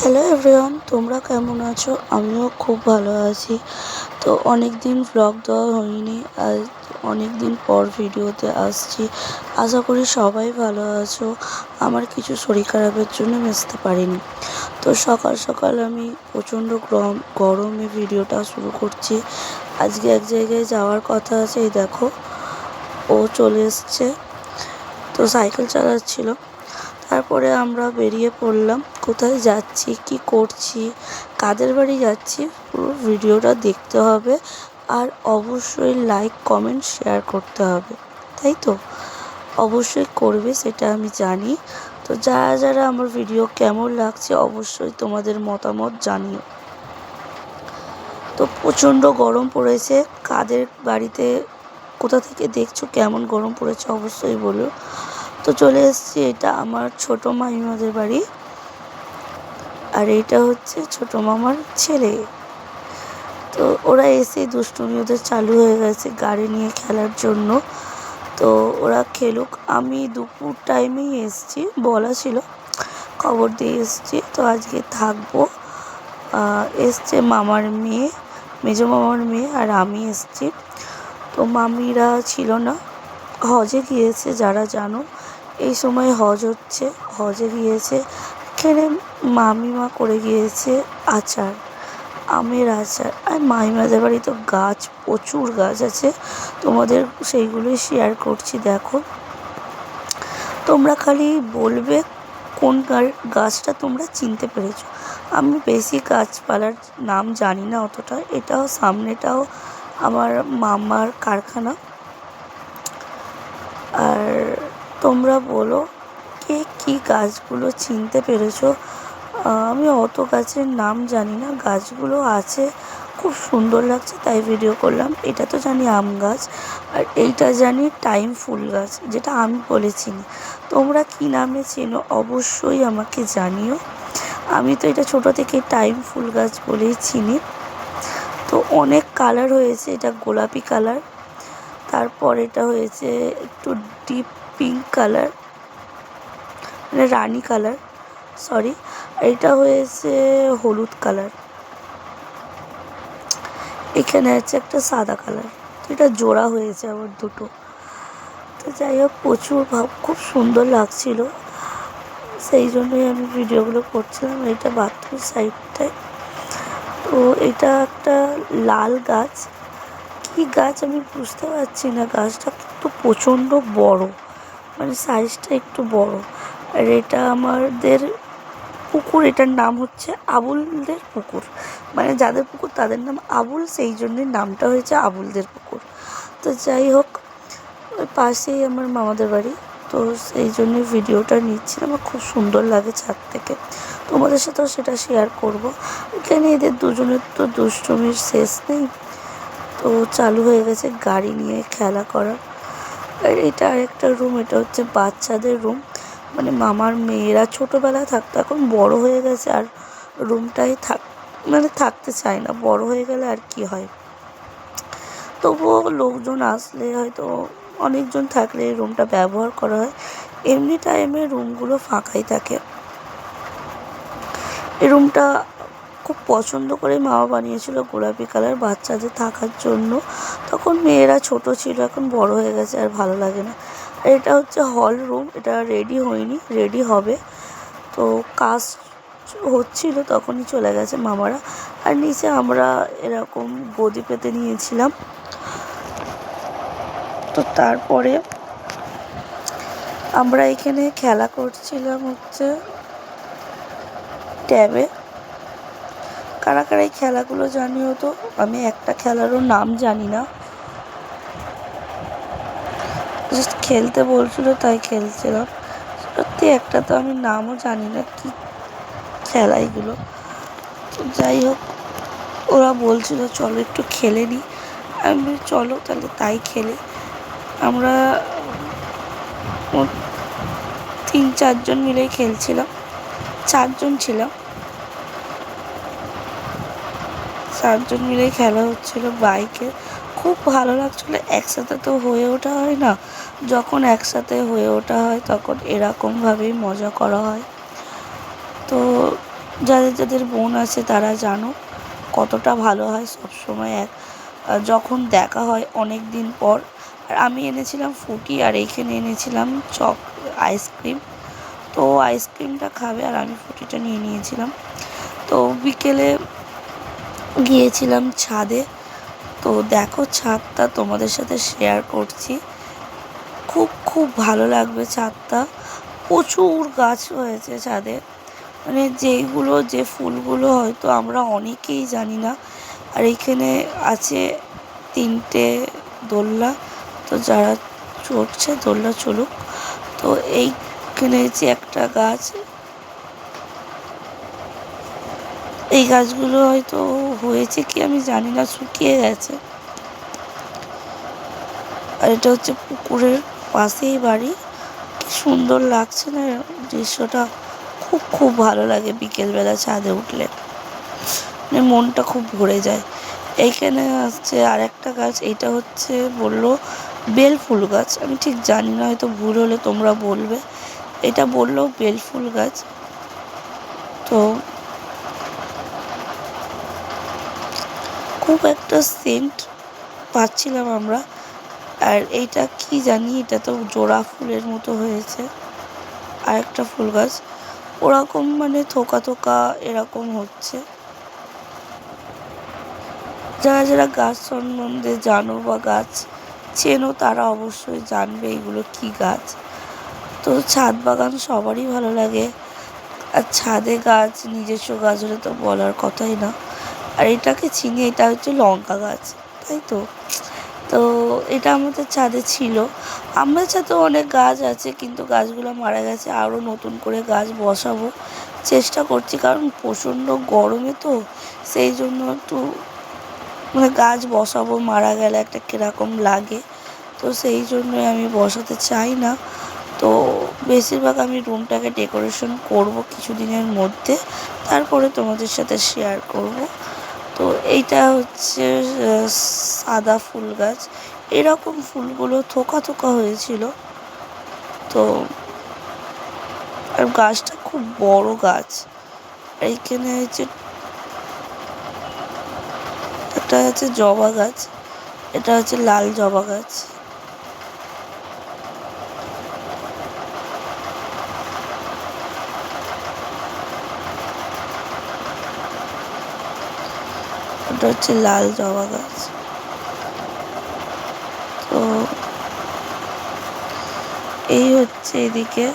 Hello everyone, তোমরা কেমন আছো? আমিও খুব ভালো আছি। তো অনেক দিন ভ্লগ দেওয়া হয়নি, আজ অনেক দিন পর ভিডিওতে আসছি। আশা করি সবাই ভালো আছো। আমার কিছু শরীর খারাপের জন্য আসতে পারিনি। তো সকাল সকাল আমি প্রচণ্ড গরমে ভিডিওটা শুরু করছি। আজকে এক জায়গায় যাওয়ার কথা আছে, এই দেখো ও চলে এসছে। তো সাইকেল চালাচ্ছিল। তারপরে আমরা বেরিয়ে পড়লাম। কোথায় যাচ্ছি, কি করছি, কাদের বাড়ি যাচ্ছি, পুরো ভিডিওটা দেখতে হবে। আর অবশ্যই লাইক, কমেন্ট, শেয়ার করতে হবে, তাই তো? অবশ্যই করবে, সেটা আমি জানি। তো যারা যারা আমার ভিডিও কেমন লাগছে অবশ্যই তোমাদের মতামত জানিও। তো প্রচণ্ড গরম পড়েছে। কাদের বাড়িতে, কোথা থেকে দেখছো, কেমন গরম পড়েছে অবশ্যই বলো। তো চলে এসেছি, এটা আমার ছোটো মামিমাদের বাড়ি। আর এইটা হচ্ছে ছোটো মামার ছেলে। তো ওরা এসে দুষ্টুমি ওদের চালু হয়ে গেছে গাড়ি নিয়ে খেলার জন্য। তো ওরা খেলুক। আমি দুপুর টাইমেই এসেছি, বলা ছিল, খবর দিয়ে এসেছি। তো আজকে থাকবো। এসছে মামার মেয়ে, মেজো মামার মেয়ে, আর আমি এসেছি। তো মামিরা ছিল না, হজে গিয়েছে। যারা জানো এই সময় হজ হচ্ছে, হজে গিয়েছে। এখানে মামিমা করে গিয়েছে আচার, আমের আচার। আর মামিমাদের বাড়ি তো গাছ, প্রচুর গাছ আছে, তোমাদের সেইগুলোই শেয়ার করছি। দেখো, তোমরা খালি বলবে কোন গাছটা তোমরা চিনতে পেরেছো। আমি বেশি গাছপালার নাম জানি না অতটা। এটাও, সামনেটাও আমার মামার কারখানা। আর তোমরা বলো কে কী গাছগুলো চিনতে পেরেছো। আমি অত গাছের নাম জানি না, গাছগুলো আছে, খুব সুন্দর লাগছে তাই ভিডিও করলাম। এটা তো জানি আম গাছ, আর এইটা জানি টাইম ফুল গাছ, যেটা আমি বলেছি। তোমরা কী নামে চেনো অবশ্যই আমাকে জানিও। আমি তো এটা ছোটো থেকে টাইম ফুল গাছ বলেই চিনি। তো অনেক কালার হয়েছে, এটা গোলাপি কালার, তারপর এটা হয়েছে একটু ডিপ পিঙ্ক কালার, মানে রানী কালার, সরি। এটা হয়েছে হলুদ কালার, এখানে আছে একটা সাদা কালার। তো এটা জোড়া হয়েছে আবার দুটো। তো যাই হোক, প্রচুর খুব সুন্দর লাগছিল, সেই জন্যই আমি ভিডিওগুলো করছিলাম। এটা বাথরুম সাইডটায়। তো এটা একটা লাল গাছ, কী গাছ আমি বুঝতে পারছি না। গাছটা কিন্তু প্রচণ্ড বড়, মানে সাইজটা একটু বড়। আর এটা আমাদের পুকুর, এটার নাম হচ্ছে আবুলদের পুকুর, মানে যাদের পুকুর তাদের নাম আবুল, সেই জন্যই নামটা হয়েছে আবুলদের পুকুর। তো যাই হোক, ওই পাশেই আমার মামাদের বাড়ি, তো সেই জন্যই ভিডিওটা নিচ্ছিলাম। আমার খুব সুন্দর লাগে ছাদ থেকে, তোমাদের সাথেও সেটা শেয়ার করব। এখানে এদের দুজনের তো দুষ্টুমির শেষ নেই। তো চালু হয়ে গেছে গাড়ি নিয়ে খেলা করা। আর এটা আরেকটা রুম, এটা হচ্ছে বাচ্চাদের রুম, মানে মামার মেয়েরা ছোটোবেলায় থাকতো, এখন বড় হয়ে গেছে আর রুমটাই থাকতে চায় না। বড় হয়ে গেলে আর কি হয়, তবুও লোকজন আসলে হয়তো, অনেকজন থাকলে এই রুমটা ব্যবহার করা হয়। এমনি টাইমে রুমগুলো ফাঁকাই থাকে। এই রুমটা খুব পছন্দ করে মামা বানিয়েছিল গোলাপি কালার বাচ্চাদের থাকার জন্য। তখন মেয়েরা ছোট ছিল, এখন বড় হয়ে গেছে আর ভালো লাগে না। আর এটা হচ্ছে হল রুম, এটা রেডি হয়নি, রেডি হবে। তো কাজ হচ্ছিল তখনই চলে গেছে মামারা। আর নিচে আমরা এরকম গদি পেতে নিয়েছিলাম। তো তারপরে আমরা এখানে খেলা করছিলাম হচ্ছে ট্যাবে। কারা কারা এই খেলাগুলো জানিও তো। আমি একটা খেলারও নাম জানি না, জাস্ট খেলতে বলছিল তাই খেলছিলাম। সত্যি একটা তো আমি নামও জানি না কি খেলা এগুলো। তো যাই হোক, ওরা বলছিল চলো একটু খেলে নিই। আমি চলো তাহলে তাই খেলি। আমরা 3-4 জন মিলেই খেলছিলাম, 4 জন ছিলাম, 4 জন মিলেই খেলা হচ্ছিল বাইকে। খুব ভালো লাগছিলো। একসাথে তো হয়ে ওঠা হয় না, যখন একসাথে হয়ে ওঠা হয় তখন এরকমভাবেই মজা করা হয়। তো যাদের যাদের বোন আছে তারা জানো কতটা ভালো হয় সবসময় যখন দেখা হয় অনেক দিন পর। আর আমি এনেছিলাম ফুটি, আর এইখানে এনেছিলাম আইসক্রিম। তো আইসক্রিমটা খাবে আর আমি ফুটিটা নিয়ে নিয়েছিলাম। তো বিকেলে গিয়েছিলাম ছাদে। তো দেখো ছাদটা তোমাদের সাথে শেয়ার করছি। খুব খুব ভালো লাগবে ছাদটা। প্রচুর গাছ হয়েছে ছাদে, মানে যে ফুলগুলো হয়তো আমরা অনেকেই জানি না। আর এইখানে আছে 3টে দোলনা। তো যারা চড়ছে দোলনা চড়ুক। তো এইখানে যে একটা গাছ, এই গাছগুলো হয়তো হয়েছে কি আমি জানি না, শুকিয়ে গেছে। আর এটা হচ্ছে পুকুরের পাশেই বাড়ি। কি সুন্দর লাগছে না দৃশ্যটা। খুব খুব ভালো লাগে বিকেলবেলা ছাদে উঠলে, মানে মনটা খুব ভরে যায়। এইখানে হচ্ছে আর একটা গাছ, এইটা হচ্ছে বললো বেল ফুল গাছ। আমি ঠিক জানি না, হয়তো ভুল হলে তোমরা বলবে। এটা বললো বেল ফুল গাছ। তো খুব একটা সেন্ট পাচ্ছিলাম আমরা। আর এইটা কি জানি, এটা তো জোড়া ফুলের মতো হয়েছে। আর একটা ফুল গাছ ওরকম মানে থোকা থোকা এরকম হচ্ছে। যারা যারা গাছ সম্বন্ধে জানো বা গাছ চেনো তারা অবশ্যই জানবে এগুলো কি গাছ। তো ছাদ বাগান সবারই ভালো লাগে। আর ছাদে গাছ, নিজস্ব গাছ হলে তো বলার কথাই না। আর এটাকে চিনি, এটা হচ্ছে লঙ্কা গাছ, তাই তো। তো এটা আমাদের ছাদে ছিল। আমার ছাদেও অনেক গাছ আছে, কিন্তু গাছগুলো মারা গেছে। আরও নতুন করে গাছ বসাবো চেষ্টা করছি, কারণ প্রচণ্ড গরমে তো সেই জন্য একটু মানে গাছ বসাবো, মারা গেলে একটা কীরকম লাগে। তো সেই জন্যই আমি বসাতে চাই না। তো বেশিরভাগ আমি রুমটাকে ডেকোরেশন করব কিছুদিনের মধ্যে, তারপরে তোমাদের সাথে শেয়ার করব। তো এইটা হচ্ছে সাদা ফুল গাছ। এরকম ফুলগুলো থোকা থোকা হয়েছিল। তো আর গাছটা খুব বড় গাছ। এইখানে হচ্ছে একটা হচ্ছে জবা গাছ, এটা হচ্ছে লাল জবা গাছ। এটা হচ্ছে লাল জবা গাছ। তো এই হচ্ছে এদিকে।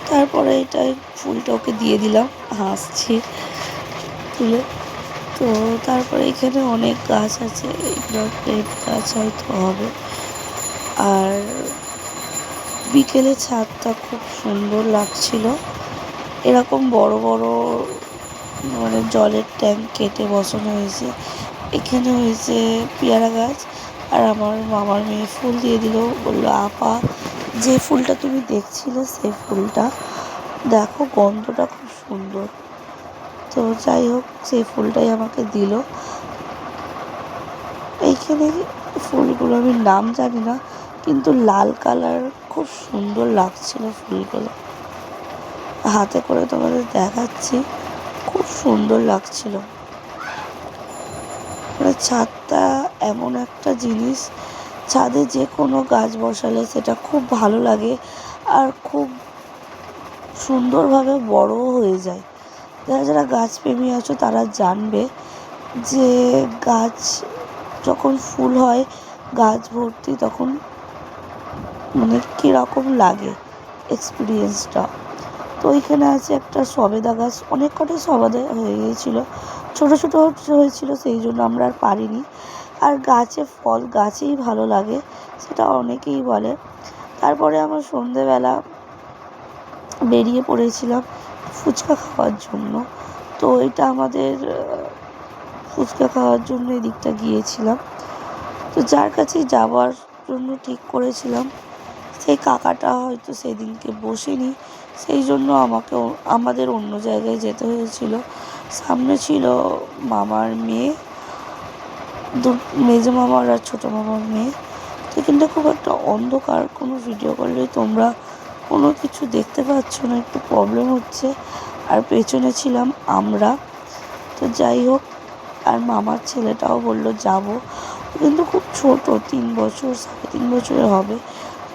তারপরে এটা ফুলটা ওকে দিয়ে দিলাম, হাসছি তুলে। তো তারপরে এখানে অনেক গাছ আছে, এগুলো পেট গাছ হয়তো হবে। আর বিকেলে ছাদটা খুব সুন্দর লাগছিল। এরকম বড় বড় মানে জলের ট্যাঙ্ক কেটে বসানো হয়েছে। এখানে হয়েছে পেয়ারা গাছ। আর আমার মামার মেয়ে ফুল দিয়ে দিল, বললো আপা যে ফুলটা তুমি দেখছিলে সেই ফুলটা দেখো, গন্ধটা খুব সুন্দর। তো যাই হোক, সেই ফুলটাই আমাকে দিল। এইখানে ফুলগুলো আমি নাম জানি না, কিন্তু লাল কালার, খুব সুন্দর লাগছিল ফুলগুলো। হাতে করে তোমাদের দেখাচ্ছি, খুব সুন্দর লাগছিল। মানে ছাদটা এমন একটা জিনিস, ছাদে যে কোনো গাছ বসালে সেটা খুব ভালো লাগে আর খুব সুন্দরভাবে বড়ও হয়ে যায়। যারা যারা গাছপ্রেমী আছো তারা জানবে যে গাছ যখন ফুল হয়, গাছ ভর্তি, তখন মানে কীরকম লাগে এক্সপিরিয়েন্সটা। তো ওইখানে আছে একটা সবেদা গাছ, অনেক কটাই সবেদা হয়ে গিয়েছিলো, ছোটো ছোটো হয়েছিল, সেই জন্য আমরা আর পারিনি। আর গাছে ফল গাছেই ভালো লাগে, সেটা অনেকেই বলে। তারপরে আমরা সন্ধেবেলা বেরিয়ে পড়েছিলাম ফুচকা খাওয়ার জন্য। তো এটা আমাদের ফুচকা খাওয়ার জন্য এদিকটা গিয়েছিলাম। তো যার কাছে যাওয়ার জন্য ঠিক করেছিলাম সেই কাকাটা হয়তো সেদিনকে বসেনি, সেই জন্য আমাদের অন্য জায়গায় যেতে হয়েছিল। সামনে ছিল মামার মেয়ে, মেজো মামার আর ছোটো মামার মেয়ে। তো কিন্তু খুব একটা অন্ধকার, কোনো ভিডিও করলেই তোমরা কোনো কিছু দেখতে পাচ্ছ না, একটু প্রবলেম হচ্ছে। আর পেছনে ছিলাম আমরা। তো যাই হোক, আর মামার ছেলেটাও বললো যাবো, কিন্তু খুব ছোট, 3 বছর 3.5 বছরের হবে,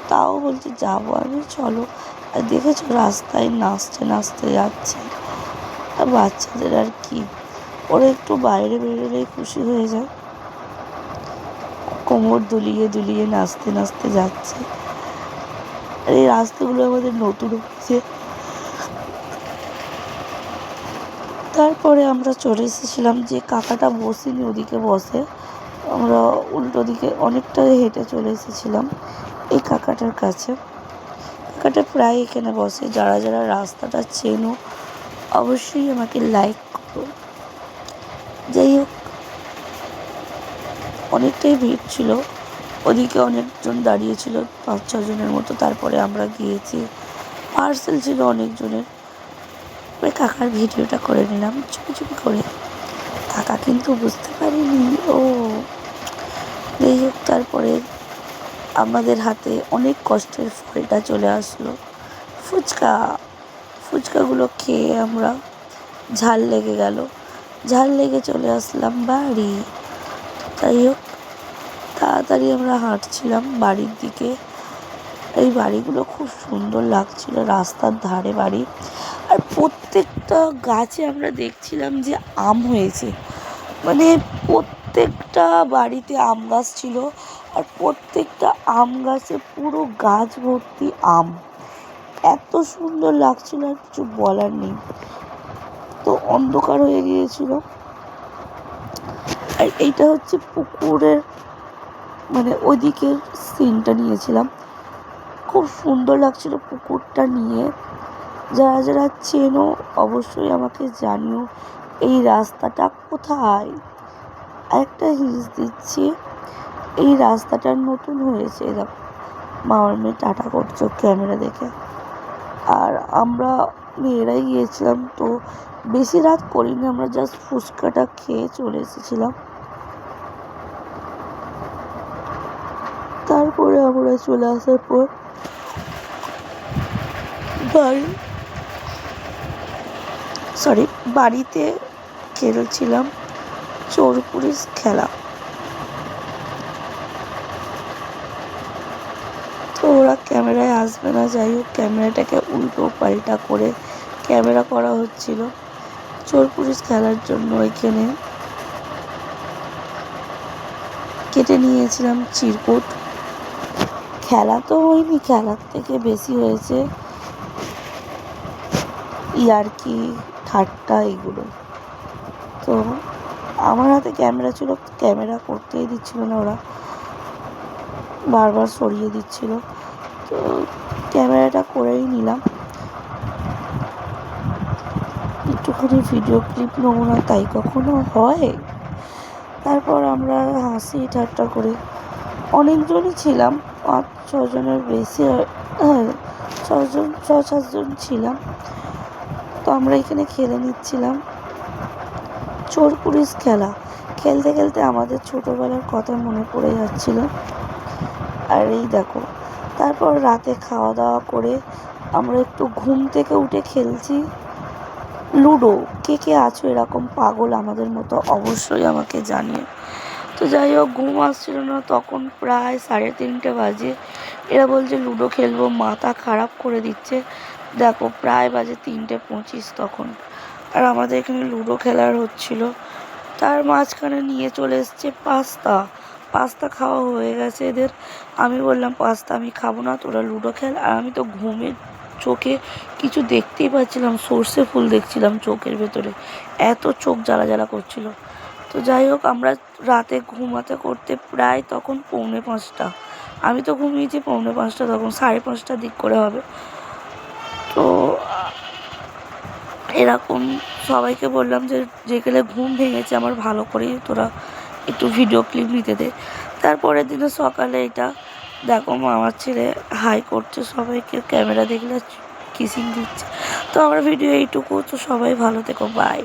তাও বলছে যাবো। আমি চলো। আর দেখেছো রাস্তায় নাচতে নাচতে যাচ্ছে। আর বাচ্চাদের আর কি, ওরা একটু বাইরে বেরোলেই খুশি হয়ে যায়, কোমর দুলিয়ে দুলিয়ে নাচতে নাচতে যাচ্ছে। আর এই রাস্তাগুলো আমাদের নতুন হচ্ছে। তারপরে আমরা চলে এসেছিলাম, যে কাকাটা বসিনি ওদিকে বসে, আমরা উল্টো দিকে অনেকটা হেঁটে চলে এসেছিলাম এই কাকাটার কাছে। কাকাটা প্রায় এখানে বসে। যারা যারা রাস্তাটা চেনো অবশ্যই আমাকে লাইক করো। যাই হোক, অনেকটাই ভিড় ছিল, ওদিকে অনেকজন দাঁড়িয়েছিল, 5-6 জনের মতো। তারপরে আমরা গিয়েছি, পার্সেল ছিল অনেকজনের। কাকার ভিডিওটা করে নিলাম চুপি চুপি করে, কাকা কিন্তু বুঝতে পারিনি। ও যাই হোক, তারপরে আমাদের হাতে অনেক কষ্টের ফলটা চলে আসলো, ফুচকা। ফুচকাগুলো খেয়ে আমরা, ঝাল লেগে গেল, ঝাল লেগে চলে আসলাম বাড়ি। যাই হোক, তাড়াতাড়ি আমরা হাঁটছিলাম বাড়ির দিকে। এই বাড়িগুলো খুব সুন্দর লাগছিল, রাস্তার ধারে বাড়ি। আর প্রত্যেকটা গাছে আমরা দেখছিলাম যে আম হয়েছে, মানে প্রত্যেকটা বাড়িতে আম গাছ ছিল। আর প্রত্যেকটা আম গাছে পুরো গাছ ভর্তি আম, এত সুন্দর লাগছিল, আর কিছু বলার নেই। তো অন্ধকার হয়ে গিয়েছিল। আর এইটা হচ্ছে পুকুরের, মানে ওইদিকের সিনটা নিয়েছিলাম, খুব সুন্দর লাগছিল পুকুরটা নিয়ে। যারা যারা চেনো অবশ্যই আমাকে জানিও এই রাস্তাটা কোথায়। একটা হিন্স দিচ্ছি, এই রাস্তাটা নতুন হয়েছে। দেখো, মামার মেয়ে টাটা করছো ক্যামেরা দেখে। আর আমরা মেয়েরাই গিয়েছিলাম, তো বেশি রাত করিনি, আমরা জাস্ট ফুচকাটা খেয়ে চলে এসেছিলাম। তারপরে আমরা চলে আসার পর বাড়িতে খেলছিলাম চোর পুলিশ খেলা। তো ওরা ক্যামেরায় আসবে না, যাই হোক ক্যামেরাটাকে উল্টো পাল্টা করে ক্যামেরা করা হচ্ছিল চোর পুলিশ খেলার জন্য। এখানে কেটে নিয়েছিলাম চিরকুট। খেলা তো হয়নি, খেলার থেকে বেশি হয়েছে ইয়ার্কি ঠাট্টা এগুলো। তো আমার হাতে ক্যামেরা ছিল, ক্যামেরা করতেই দিচ্ছিল না ওরা, বারবার সরিয়ে দিচ্ছিল। তো ক্যামেরাটা করেই নিলাম, একটুখানি ভিডিও ক্লিপ নেবো না তাই কখনো হয়। তারপর আমরা হাসি ঠাট্টা করে, অনেকজনই ছিলাম, 5-6 জনের বেশি, হ্যাঁ 6-7 জন ছিলাম। তো আমরা এখানে খেলে নিচ্ছিলাম চোর পুলিশ খেলা। খেলতে খেলতে আমাদের ছোটোবেলার কথা মনে পড়ে যাচ্ছিল। আর এই দেখো, তারপর রাতে খাওয়া দাওয়া করে আমরা একটু ঘুম থেকে উঠে খেলছি লুডো। কে কে আছো এরকম পাগল আমাদের মতো অবশ্যই আমাকে জানিও। তো যাই হোক, ঘুম আসছিল না, তখন প্রায় 3:30 বাজে। এরা বলছে লুডো খেলবো, মাথা খারাপ করে দিচ্ছে। দেখো প্রায় বাজে 3:25 তখন, আর আমাদের এখানে লুডো খেলার হচ্ছিল। তার মাঝখানে নিয়ে চলে এসছে পাস্তা খাওয়া হয়ে গেছে এদের। আমি বললাম পাস্তা আমি খাবো না, তোরা লুডো খেল। আর আমি তো ঘুমের চোখে কিছু দেখতেই পাচ্ছিলাম, সর্ষে ফুল দেখছিলাম চোখের ভেতরে, এত চোখ জ্বালা জ্বালা করছিল। তো যাই হোক, আমরা রাতে ঘুমাতে করতে প্রায় তখন 4:45। আমি তো ঘুমিয়েছি 4:45, তখন 5:30 দিক করে হবে। তো এরকম সবাইকে বললাম যে যেগুলো ঘুম ভেঙেছে আমার ভালো করেই তোরা একটু ভিডিও ক্লিপ নিতে দে। তারপরের দিনে সকালে এটা দেখো, আমার ছেলে হাই করছে সবাইকে, ক্যামেরা দেখলে কিসিং দিচ্ছে। তো আমার ভিডিও এইটুকু। তো সবাই ভালো থেকো, বাই।